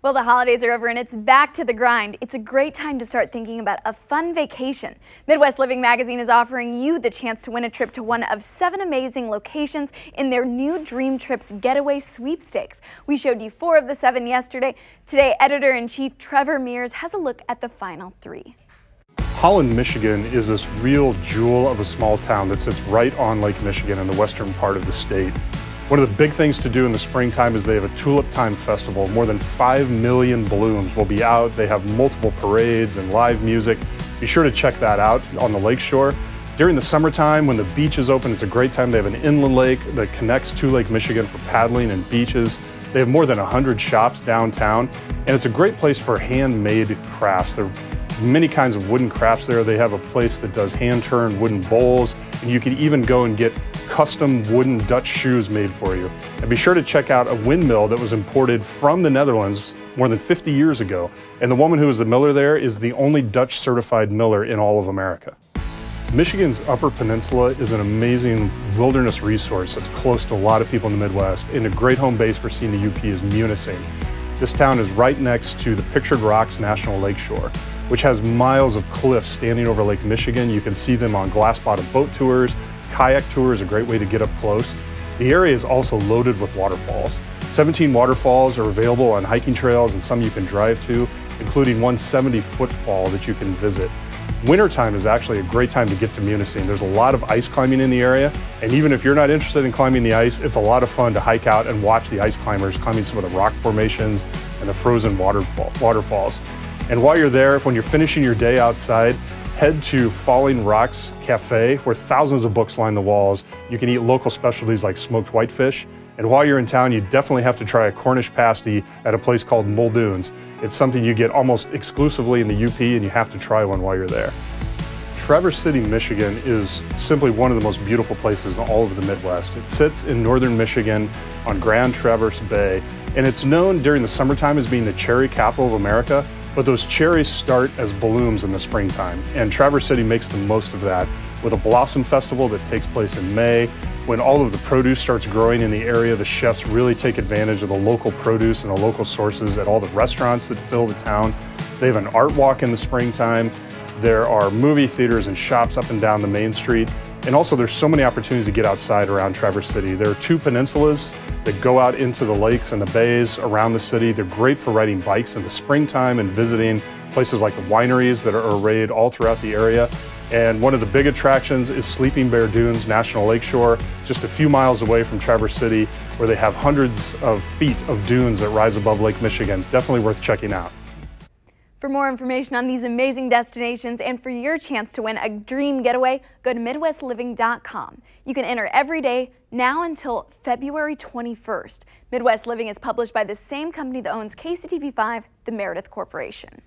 Well, the holidays are over and it's back to the grind. It's a great time to start thinking about a fun vacation. Midwest Living magazine is offering you the chance to win a trip to one of 7 amazing locations in their new Dream Trips Getaway Sweepstakes. We showed you 4 of the 7 yesterday. Today, Editor-in-Chief Trevor Mears has a look at the final 3. Holland, Michigan is this real jewel of a small town that sits right on Lake Michigan in the western part of the state. One of the big things to do in the springtime is they have a Tulip Time Festival. More than 5 million balloons will be out. They have multiple parades and live music. Be sure to check that out on the lakeshore. During the summertime, when the beach is open, it's a great time. They have an inland lake that connects to Lake Michigan for paddling and beaches. They have more than 100 shops downtown, and it's a great place for handmade crafts. There are many kinds of wooden crafts there. They have a place that does hand-turned wooden bowls, and you can even go and get custom wooden Dutch shoes made for you. And be sure to check out a windmill that was imported from the Netherlands more than 50 years ago. And the woman who is the miller there is the only Dutch certified miller in all of America. Michigan's Upper Peninsula is an amazing wilderness resource that's close to a lot of people in the Midwest, and a great home base for seeing the UP is Munising. This town is right next to the Pictured Rocks National Lakeshore, which has miles of cliffs standing over Lake Michigan. You can see them on glass-bottom boat tours. Kayak tour is a great way to get up close. The area is also loaded with waterfalls. 17 waterfalls are available on hiking trails, and some you can drive to, including one 70-foot fall that you can visit. Wintertime is actually a great time to get to Munising. There's a lot of ice climbing in the area, and even if you're not interested in climbing the ice, it's a lot of fun to hike out and watch the ice climbers climbing some of the rock formations and the frozen waterfalls. And while you're there, when you're finishing your day outside, head to Falling Rocks Cafe, where thousands of books line the walls. You can eat local specialties like smoked whitefish. And while you're in town, you definitely have to try a Cornish pasty at a place called Muldoon's. It's something you get almost exclusively in the UP, and you have to try one while you're there. Traverse City, Michigan is simply one of the most beautiful places in all of the Midwest. It sits in northern Michigan on Grand Traverse Bay, and it's known during the summertime as being the cherry capital of America. But those cherries start as blooms in the springtime, and Traverse City makes the most of that with a blossom festival that takes place in May. When all of the produce starts growing in the area, the chefs really take advantage of the local produce and the local sources at all the restaurants that fill the town. They have an art walk in the springtime. There are movie theaters and shops up and down the main street. And also there's so many opportunities to get outside around Traverse City. There are 2 peninsulas that go out into the lakes and the bays around the city. They're great for riding bikes in the springtime and visiting places like the wineries that are arrayed all throughout the area. And one of the big attractions is Sleeping Bear Dunes National Lakeshore, just a few miles away from Traverse City, where they have hundreds of feet of dunes that rise above Lake Michigan. Definitely worth checking out. For more information on these amazing destinations and for your chance to win a dream getaway, go to MidwestLiving.com. You can enter every day now until February 21st. Midwest Living is published by the same company that owns KCTV5, the Meredith Corporation.